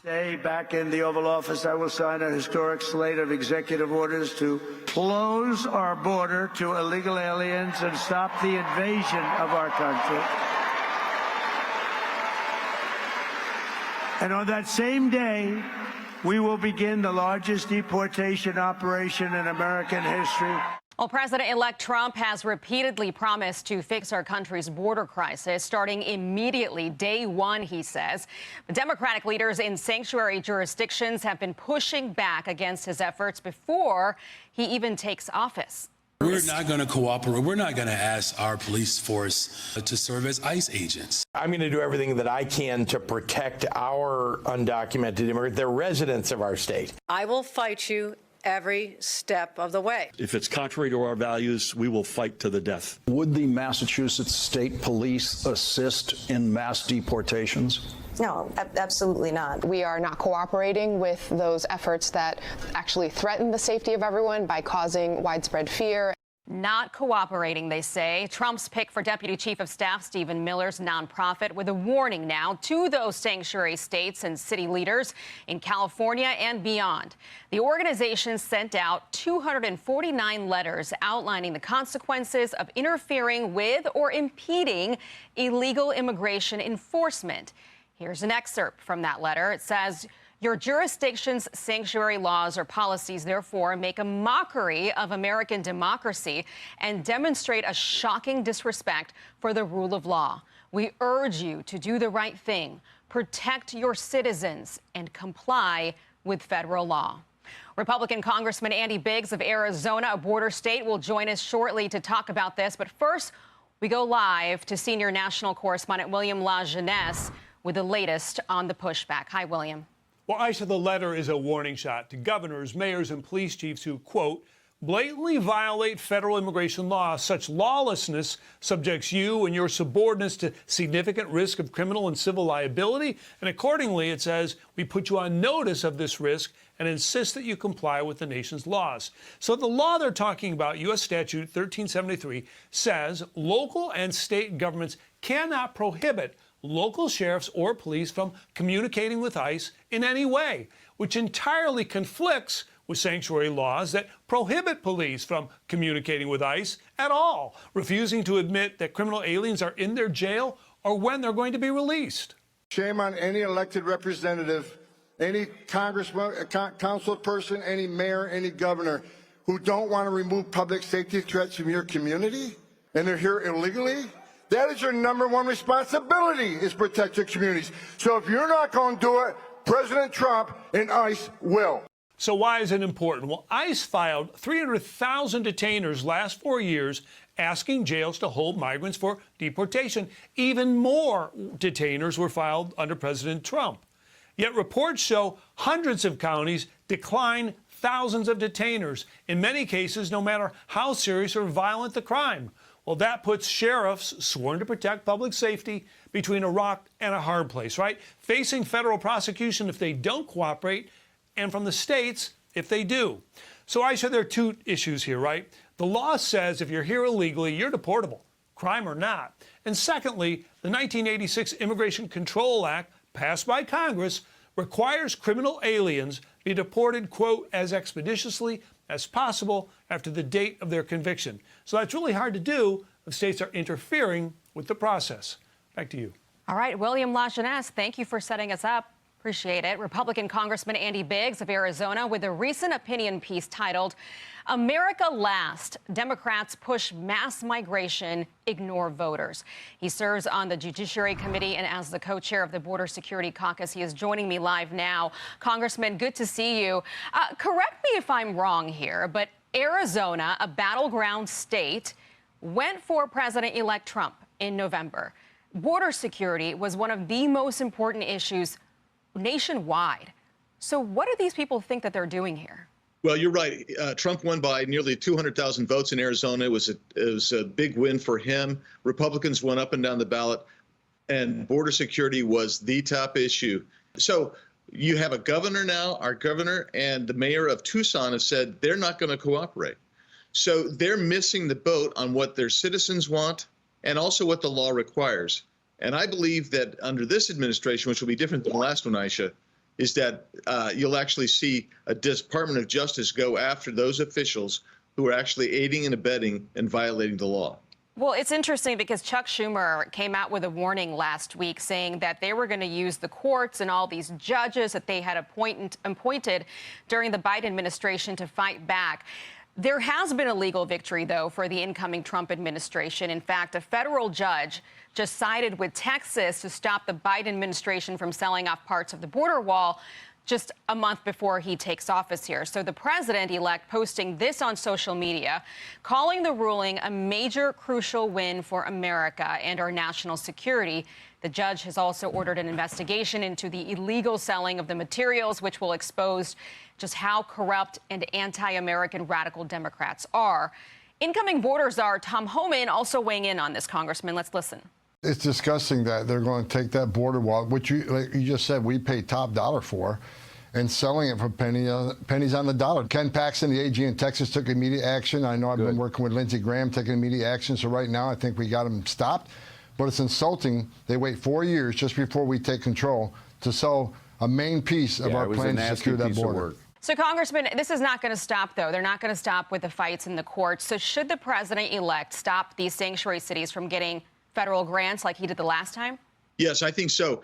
Today, back in the Oval Office, I will sign a historic slate of executive orders to close our border to illegal aliens and stop the invasion of our country. And on that same day, we will begin the largest deportation operation in American history. Well, President-elect Trump has repeatedly promised to fix our country's border crisis, starting immediately, day one, he says. But Democratic leaders in sanctuary jurisdictions have been pushing back against his efforts before he even takes office. We're not going to cooperate. We're not going to ask our police force to serve as ICE agents. I'm going to do everything that I can to protect our undocumented immigrants, the residents of our state. I will fight you every step of the way. If it's contrary to our values, we will fight to the death. Would the Massachusetts State Police assist in mass deportations? No, absolutely not. We are not cooperating with those efforts that actually threaten the safety of everyone by causing widespread fear. Not cooperating, they say. Trump's pick for Deputy Chief of Staff Stephen Miller's nonprofit with a warning now to those sanctuary states and city leaders in California and beyond. The organization sent out 249 letters outlining the consequences of interfering with or impeding illegal immigration enforcement. Here's an excerpt from that letter. It says, "Your jurisdiction's sanctuary laws or policies, therefore, make a mockery of American democracy and demonstrate a shocking disrespect for the rule of law. We urge you to do the right thing, protect your citizens, and comply with federal law." Republican Congressman Andy Biggs of Arizona, a border state, will join us shortly to talk about this. But first, we go live to senior national correspondent William LaJeunesse with the latest on the pushback. Hi, William. Well, Aisha, the letter is a warning shot to governors, mayors, and police chiefs who, quote, blatantly violate federal immigration law. Such lawlessness subjects you and your subordinates to significant risk of criminal and civil liability. And accordingly, it says, we put you on notice of this risk and insist that you comply with the nation's laws. So the law they're talking about, U.S. Statute 1373, says local and state governments cannot prohibit local sheriffs or police from communicating with ICE in any way, which entirely conflicts with sanctuary laws that prohibit police from communicating with ICE at all, refusing to admit that criminal aliens are in their jail or when they're going to be released. Shame on any elected representative, any congressman, council person, any mayor, any governor who don't want to remove public safety threats from your community and they're here illegally. That is your number one responsibility, is protect your communities. So if you're not going to do it, President Trump and ICE will. So why is it important? Well, ICE filed 300,000 detainers last 4 years asking jails to hold migrants for deportation. Even more detainers were filed under President Trump. Yet reports show hundreds of counties decline thousands of detainers, in many cases, no matter how serious or violent the crime. Well, that puts sheriffs sworn to protect public safety between a rock and a hard place, right? Facing federal prosecution if they don't cooperate, and from the states if they do. So Aisha, there are two issues here, right? The law says if you're here illegally, you're deportable, crime or not. And secondly, the 1986 Immigration Control Act, passed by Congress, requires criminal aliens be deported, quote, as expeditiously as possible after the date of their conviction. So that's really hard to do if states are interfering with the process. Back to you. All right, William LaJeunesse, thank you for setting us up. Appreciate it. Republican Congressman Andy Biggs of Arizona with a recent opinion piece titled, "America Last. Democrats Push Mass Migration, Ignore Voters." He serves on the Judiciary Committee and as the co-chair of the Border Security Caucus. He is joining me live now. Congressman, good to see you. Correct me if I'm wrong here, but Arizona, a battleground state, went for President-elect Trump in November. Border security was one of the most important issues nationwide. So what do these people think that they're doing here? Well, you're right. Trump won by nearly 200,000 votes in Arizona. It was a big win for him. Republicans went up and down the ballot, and border security was the top issue. So you have a governor now, our governor and the mayor of Tucson have said they're not going to cooperate. So they're missing the boat on what their citizens want and also what the law requires. And I believe that under this administration, which will be different than the last one, Aisha, is that you'll actually see a Department of Justice go after those officials who are actually aiding and abetting and violating the law. Well, it's interesting because Chuck Schumer came out with a warning last week saying that they were going to use the courts and all these judges that they had appointed during the Biden administration to fight back. There has been a legal victory, though, for the incoming Trump administration. In fact, a federal judge just sided with Texas to stop the Biden administration from selling off parts of the border wall just a month before he takes office here. So the president-elect posting this on social media, calling the ruling a major crucial win for America and our national security. The judge has also ordered an investigation into the illegal selling of the materials, which will expose just how corrupt and anti-American radical Democrats are. Incoming border czar Tom Homan also weighing in on this, Congressman. Let's listen. It's disgusting that they're going to take that border wall, which like you just said, we pay top dollar for, and selling it for pennies on the dollar. Ken Paxton, the AG in Texas, took immediate action. I know I've been working with Lindsey Graham, taking immediate action. So right now, I think we got him stopped. But it's insulting. They wait 4 years just before we take control to sell a main piece of our plan to secure that border. So, Congressman, this is not going to stop, though. They're not going to stop with the fights in the courts. So should the president-elect stop these sanctuary cities from getting federal grants like he did the last time? Yes, I think so.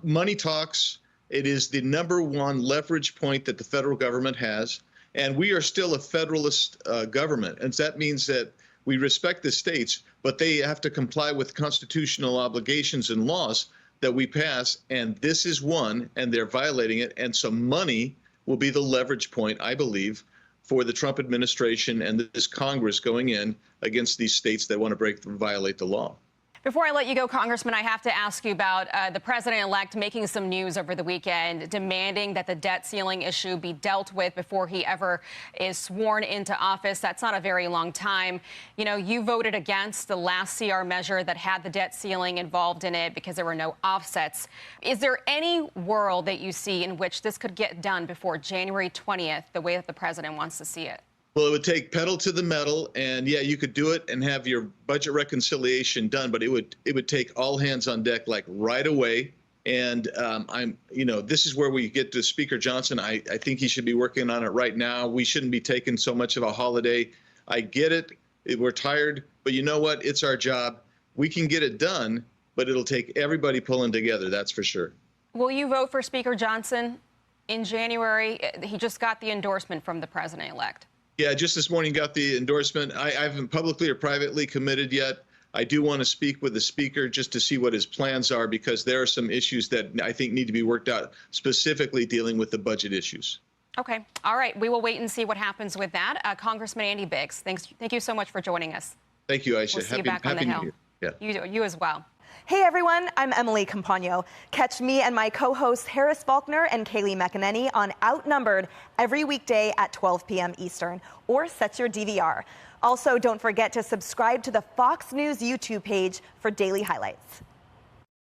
Money talks. It is the #1 leverage point that the federal government has. And we are still a federalist government. And that means that we respect the states, but they have to comply with constitutional obligations and laws that we pass. And this is one, and they're violating it. And so money will be the leverage point, I believe, for the Trump administration and this Congress going in against these states that want to violate the law. Before I let you go, Congressman, I have to ask you about the president-elect making some news over the weekend, demanding that the debt ceiling issue be dealt with before he ever is sworn into office. That's not a very long time. You know, you voted against the last CR measure that had the debt ceiling involved in it because there were no offsets. Is there any world that you see in which this could get done before January 20th, the way that the president wants to see it? Well, it would take pedal to the metal, and yeah, you could do it and have your budget reconciliation done, but it would take all hands on deck like right away. And this is where we get to Speaker Johnson. I think he should be working on it right now. We shouldn't be taking so much of a holiday. I get it. We're tired, but you know what? It's our job. We can get it done, but it'll take everybody pulling together. That's for sure. Will you vote for Speaker Johnson in January? He just got the endorsement from the president-elect. Yeah, just this morning got the endorsement. I haven't publicly or privately committed yet. I do want to speak with the speaker just to see what his plans are, because there are some issues that I think need to be worked out, specifically dealing with the budget issues. Okay. All right. We will wait and see what happens with that. Congressman Andy Biggs, thank you so much for joining us. Thank you, Aisha. We'll see you back on the Hill. Yeah. You as well. Hey everyone, I'm Emily Campagno. Catch me and my co-hosts Harris Faulkner and Kaylee McEnany on Outnumbered every weekday at 12 p.m. Eastern, or set your DVR. Also, don't forget to subscribe to the Fox News YouTube page for daily highlights.